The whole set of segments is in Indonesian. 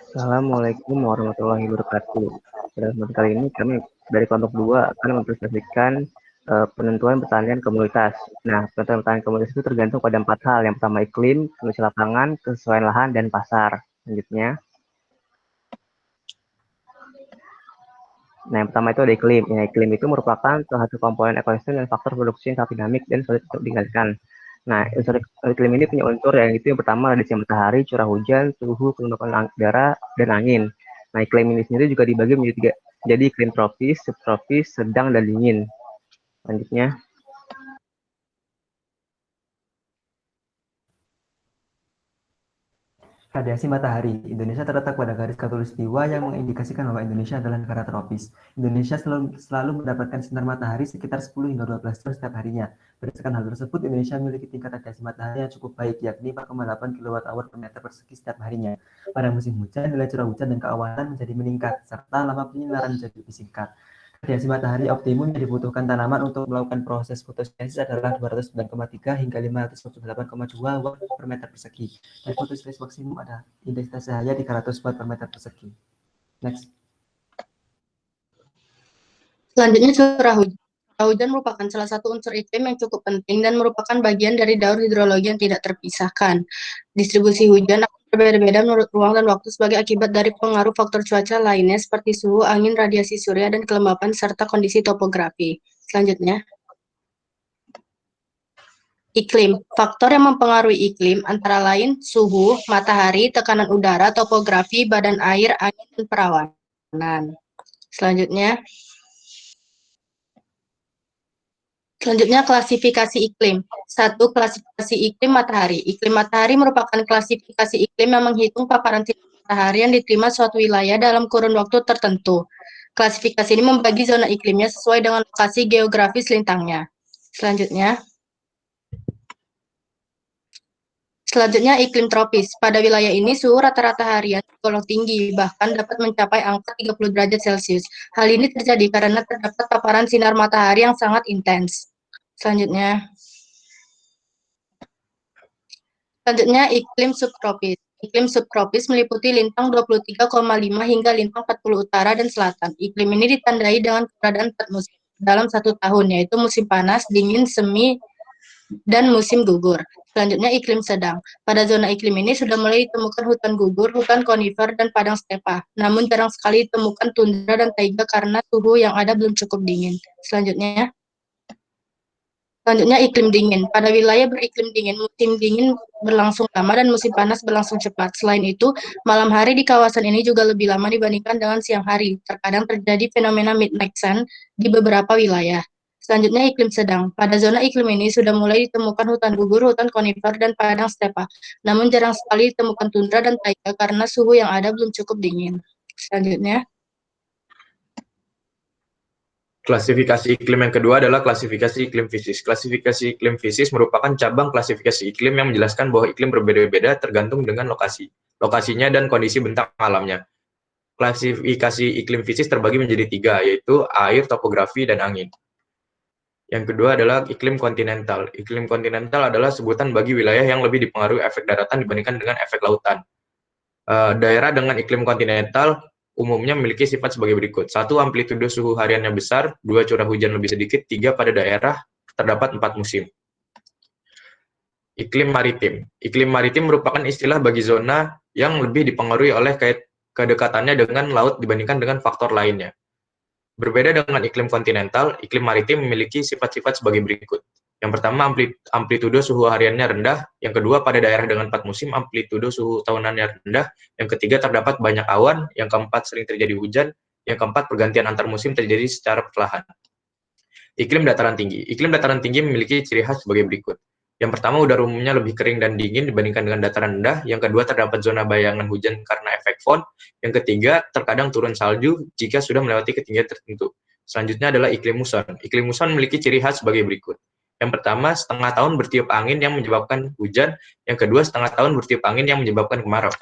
Assalamualaikum warahmatullahi wabarakatuh. Pada kesempatan kali ini kami dari kelompok 2 akan mempresentasikan penentuan pertanian komunitas. Nah, penentuan pertanian komunitas itu tergantung pada 4 hal. Yang pertama iklim, kondisi lapangan, kesesuaian lahan, dan pasar. Selanjutnya, yang pertama itu ada iklim. Iklim itu merupakan salah satu komponen ekosistem dan faktor produksi yang sangat dinamik dan sulit untuk dihindarkan. Nah, unsur iklim ini punya unsur yang itu yang pertama radiasi matahari, curah hujan, suhu, kelembapan udara, dan angin. Nah, iklim ini sendiri juga dibagi menjadi tiga, jadi iklim tropis, subtropis, sedang, dan dingin. Selanjutnya, Radiasi matahari. Indonesia terletak pada garis khatulistiwa yang mengindikasikan bahwa Indonesia adalah negara tropis. Indonesia selalu mendapatkan sinar matahari sekitar 10 hingga 12 jam setiap harinya. Berdasarkan hal tersebut, Indonesia memiliki tingkat radiasi matahari yang cukup baik, yakni 4,8 kWh per meter persegi setiap harinya. Pada musim hujan, nilai curah hujan dan keawanan menjadi meningkat, serta lama penyinaran menjadi lebih singkat. Radiasi matahari optimum yang dibutuhkan tanaman untuk melakukan proses fotosintesis adalah 209,3 hingga 528,2 watt per meter persegi. Dan fotosintesis maksimum ada intensitas cahaya 300 watt per meter persegi. Next. Selanjutnya curah hujan. Curah hujan merupakan salah satu unsur iklim yang cukup penting dan merupakan bagian dari daur hidrologi yang tidak terpisahkan. Distribusi hujan akan berbeda-beda menurut ruang dan waktu sebagai akibat dari pengaruh faktor cuaca lainnya seperti suhu, angin, radiasi surya, dan kelembapan serta kondisi topografi. Selanjutnya, iklim. Faktor yang mempengaruhi iklim antara lain suhu, matahari, tekanan udara, topografi, badan air, angin, dan perawanan. Selanjutnya, klasifikasi iklim. 1. Klasifikasi iklim matahari. Iklim matahari merupakan klasifikasi iklim yang menghitung paparan sinar matahari yang diterima suatu wilayah dalam kurun waktu tertentu. Klasifikasi ini membagi zona iklimnya sesuai dengan lokasi geografis lintangnya. Selanjutnya, iklim tropis. Pada wilayah ini, suhu rata-rata harian tergolong tinggi, bahkan dapat mencapai angka 30 derajat Celcius. Hal ini terjadi karena terdapat paparan sinar matahari yang sangat intens. Selanjutnya, iklim subtropis. Iklim subtropis meliputi lintang 23,5 hingga lintang 40 utara dan selatan. Iklim ini ditandai dengan keberadaan 4 musim dalam 1 tahun, yaitu musim panas, dingin, semi, dan musim gugur. Selanjutnya, iklim sedang. Pada zona iklim ini sudah mulai ditemukan hutan gugur, hutan konifer, dan padang stepa. Namun jarang sekali ditemukan tundra dan taiga karena suhu yang ada belum cukup dingin. Selanjutnya, iklim dingin. Pada wilayah beriklim dingin, musim dingin berlangsung lama dan musim panas berlangsung cepat. Selain itu, malam hari di kawasan ini juga lebih lama dibandingkan dengan siang hari. Terkadang terjadi fenomena midnight sun di beberapa wilayah. Selanjutnya, iklim sedang. Pada zona iklim ini sudah mulai ditemukan hutan gugur, hutan konifer, dan padang stepa. Namun jarang sekali ditemukan tundra dan taiga karena suhu yang ada belum cukup dingin. Selanjutnya, klasifikasi iklim yang kedua adalah klasifikasi iklim fisis. Klasifikasi iklim fisis merupakan cabang klasifikasi iklim yang menjelaskan bahwa iklim berbeda-beda tergantung dengan lokasinya dan kondisi bentang alamnya. Klasifikasi iklim fisis terbagi menjadi 3, yaitu air, topografi, dan angin. Yang kedua adalah iklim kontinental. Iklim kontinental adalah sebutan bagi wilayah yang lebih dipengaruhi efek daratan dibandingkan dengan efek lautan. Daerah dengan iklim kontinental umumnya memiliki sifat sebagai berikut. 1. Amplitudo suhu hariannya besar. 2. Curah hujan lebih sedikit. 3. Pada daerah terdapat 4 musim. Iklim maritim. Iklim maritim merupakan istilah bagi zona yang lebih dipengaruhi oleh kedekatannya dengan laut dibandingkan dengan faktor lainnya. Berbeda dengan iklim kontinental, iklim maritim memiliki sifat-sifat sebagai berikut. Yang pertama, amplitudo suhu hariannya rendah. Yang kedua, pada daerah dengan 4 musim, amplitudo suhu tahunannya rendah. Yang ketiga, terdapat banyak awan. Yang keempat, sering terjadi hujan. Yang keempat, pergantian antar musim terjadi secara perlahan. Iklim dataran tinggi. Iklim dataran tinggi memiliki ciri khas sebagai berikut. Yang pertama, udara umumnya lebih kering dan dingin dibandingkan dengan dataran rendah. Yang kedua, terdapat zona bayangan hujan karena efek font. Yang ketiga, terkadang turun salju jika sudah melewati ketinggian tertentu. Selanjutnya adalah iklim muson. Iklim muson memiliki ciri khas sebagai berikut. Yang pertama, setengah tahun bertiup angin yang menyebabkan hujan. Yang kedua, setengah tahun bertiup angin yang menyebabkan kemarau.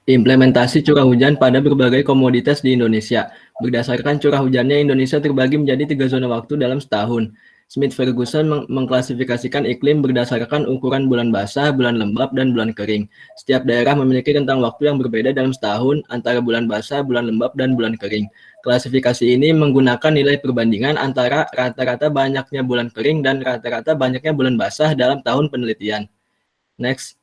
Implementasi curah hujan pada berbagai komoditas di Indonesia. Berdasarkan curah hujannya, Indonesia terbagi menjadi 3 zona waktu dalam setahun. Smith-Ferguson mengklasifikasikan iklim berdasarkan ukuran bulan basah, bulan lembab, dan bulan kering. Setiap daerah memiliki rentang waktu yang berbeda dalam setahun antara bulan basah, bulan lembab, dan bulan kering. Klasifikasi ini menggunakan nilai perbandingan antara rata-rata banyaknya bulan kering dan rata-rata banyaknya bulan basah dalam tahun penelitian. Next.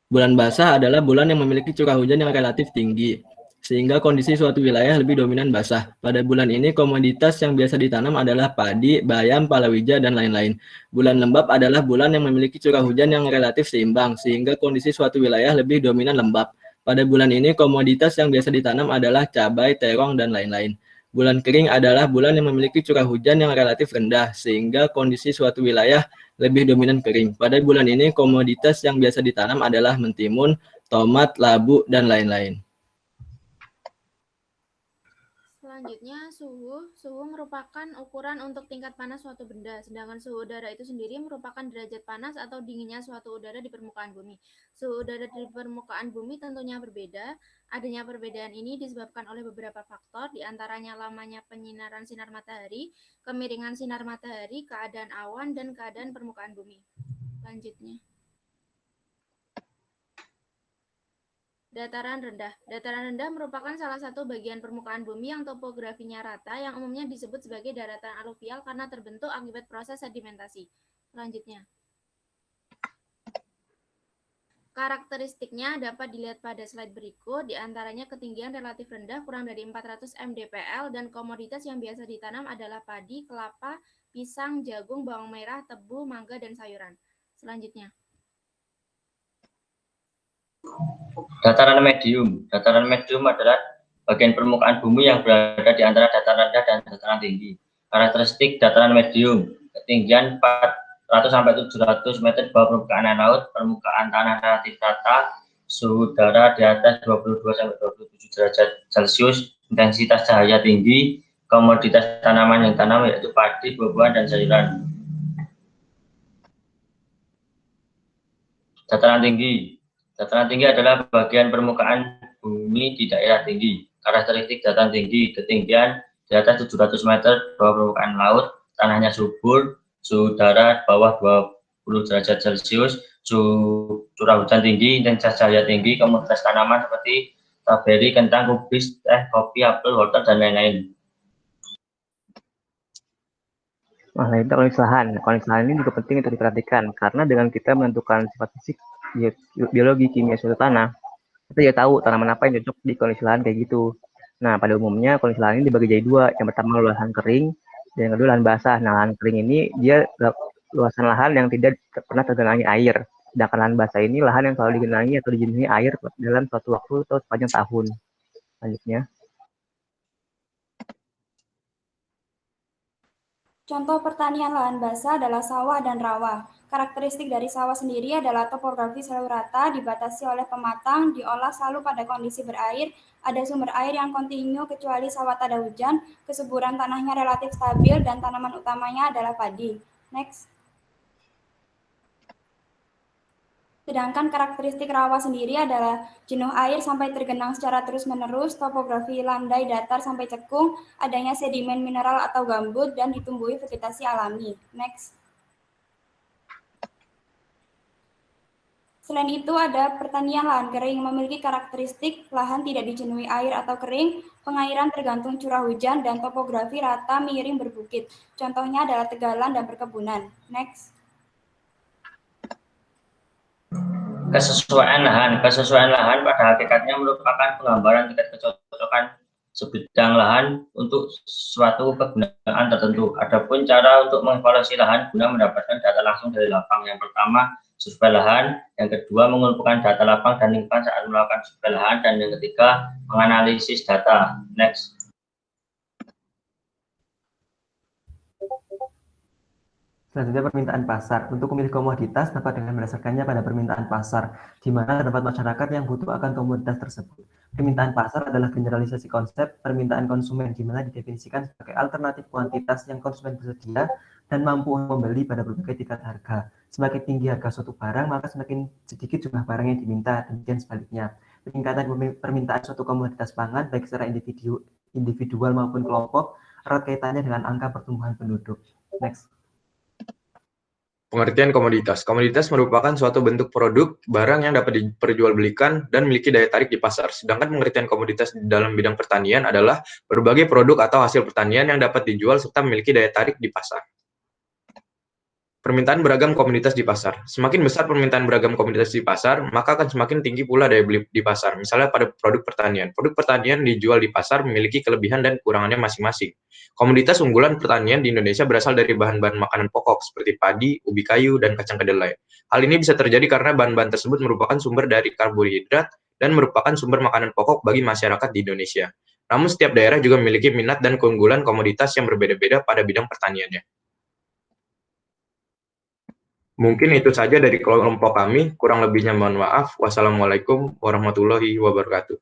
Bulan basah adalah bulan yang memiliki curah hujan yang relatif tinggi, sehingga kondisi suatu wilayah lebih dominan basah. Pada bulan ini, komoditas yang biasa ditanam adalah padi, bayam, palawija, dan lain-lain. Bulan lembab adalah bulan yang memiliki curah hujan yang relatif seimbang, sehingga kondisi suatu wilayah lebih dominan lembab. Pada bulan ini, komoditas yang biasa ditanam adalah cabai, terong, dan lain-lain. Bulan kering adalah bulan yang memiliki curah hujan yang relatif rendah, sehingga kondisi suatu wilayah lebih dominan kering. Pada bulan ini, komoditas yang biasa ditanam adalah mentimun, tomat, labu, dan lain-lain. Selanjutnya, suhu. Suhu merupakan ukuran untuk tingkat panas suatu benda, sedangkan suhu udara itu sendiri merupakan derajat panas atau dinginnya suatu udara di permukaan bumi. Suhu udara di permukaan bumi tentunya berbeda. Adanya perbedaan ini disebabkan oleh beberapa faktor, diantaranya lamanya penyinaran sinar matahari, kemiringan sinar matahari, keadaan awan, dan keadaan permukaan bumi. Selanjutnya. Dataran rendah. Dataran rendah merupakan salah satu bagian permukaan bumi yang topografinya rata, yang umumnya disebut sebagai daratan aluvial karena terbentuk akibat proses sedimentasi. Selanjutnya. Karakteristiknya dapat dilihat pada slide berikut, diantaranya ketinggian relatif rendah kurang dari 400 mdpl dan komoditas yang biasa ditanam adalah padi, kelapa, pisang, jagung, bawang merah, tebu, mangga, dan sayuran. Selanjutnya. Dataran medium. Dataran medium adalah bagian permukaan bumi yang berada di antara dataran rendah dan dataran tinggi. Karakteristik dataran medium, ketinggian 400 sampai 700 meter di bawah permukaan laut, permukaan tanah relatif rata, suhu udara di atas 22 sampai 27 derajat Celcius, intensitas cahaya tinggi, komoditas tanaman yang ditanam yaitu padi, buah-buahan, dan sayuran. Dataran tinggi. Dataran tinggi adalah bagian permukaan bumi di daerah tinggi. Karakteristik dataran tinggi, ketinggian di atas 700 meter di bawah permukaan laut, tanahnya subur, suhu udara bawah 20 derajat Celcius, suhu curah hujan tinggi, intensitas cahaya tinggi, komoditas tanaman seperti stroberi, kentang, kubis, teh, kopi, apel, wortel, dan lain-lain. Nah, itu kondisi lahan. Kondisi lahan ini juga penting untuk diperhatikan karena dengan kita menentukan sifat fisik, biologi, kimia suatu tanah, kita juga tahu tanaman apa yang cocok di kondisi lahan kayak gitu. Nah, pada umumnya kondisi lahan ini dibagi jadi dua. Yang pertama lahan kering, dan yang kedua lahan basah. Nah, lahan kering ini dia luasan lahan yang tidak pernah tergenangi air. Sedangkan lahan basah ini lahan yang selalu digenangi atau dijenuhi air dalam suatu waktu atau sepanjang tahun. Selanjutnya. Contoh pertanian lahan basah adalah sawah dan rawa. Karakteristik dari sawah sendiri adalah topografi selalu rata, dibatasi oleh pematang, diolah selalu pada kondisi berair, ada sumber air yang kontinu kecuali sawah tak ada hujan, kesuburan tanahnya relatif stabil, dan tanaman utamanya adalah padi. Next. Sedangkan karakteristik rawa sendiri adalah jenuh air sampai tergenang secara terus-menerus, topografi landai datar sampai cekung, adanya sedimen mineral atau gambut, dan ditumbuhi vegetasi alami. Next. Selain itu, ada pertanian lahan kering memiliki karakteristik lahan tidak dijenuhi air atau kering, pengairan tergantung curah hujan, dan topografi rata miring berbukit. Contohnya adalah tegalan dan perkebunan. Next. Kesesuaian lahan. Kesesuaian lahan pada hakikatnya merupakan penggambaran tingkat kecocokan sebidang lahan untuk suatu kegunaan tertentu. Adapun cara untuk mengevaluasi lahan guna mendapatkan data langsung dari lapang. Yang pertama, survei lahan. Yang kedua, mengumpulkan data lapang dan lingkungan saat melakukan survei lahan. Dan yang ketiga, menganalisis data. Next. Selanjutnya permintaan pasar. Untuk memilih komoditas dapat dengan berdasarkannya pada permintaan pasar, di mana terdapat masyarakat yang butuh akan komoditas tersebut. Permintaan pasar adalah generalisasi konsep permintaan konsumen, di mana didefinisikan sebagai alternatif kuantitas yang konsumen bersedia dan mampu membeli pada berbagai tingkat harga. Semakin tinggi harga suatu barang, maka semakin sedikit jumlah barang yang diminta, demikian sebaliknya. Peningkatan permintaan suatu komoditas pangan, baik secara individual maupun kelompok, erat kaitannya dengan angka pertumbuhan penduduk. Next. Pengertian komoditas. Komoditas merupakan suatu bentuk produk, barang yang dapat diperjualbelikan dan memiliki daya tarik di pasar. Sedangkan pengertian komoditas dalam bidang pertanian adalah berbagai produk atau hasil pertanian yang dapat dijual serta memiliki daya tarik di pasar. Permintaan beragam komoditas di pasar. Semakin besar permintaan beragam komoditas di pasar, maka akan semakin tinggi pula daya beli di pasar. Misalnya pada produk pertanian. Produk pertanian dijual di pasar memiliki kelebihan dan kekurangannya masing-masing. Komoditas unggulan pertanian di Indonesia berasal dari bahan-bahan makanan pokok seperti padi, ubi kayu, dan kacang kedelai. Hal ini bisa terjadi karena bahan-bahan tersebut merupakan sumber dari karbohidrat dan merupakan sumber makanan pokok bagi masyarakat di Indonesia. Namun setiap daerah juga memiliki minat dan keunggulan komoditas yang berbeda-beda pada bidang pertaniannya. Mungkin itu saja dari kelompok kami, kurang lebihnya mohon maaf. Wassalamualaikum warahmatullahi wabarakatuh.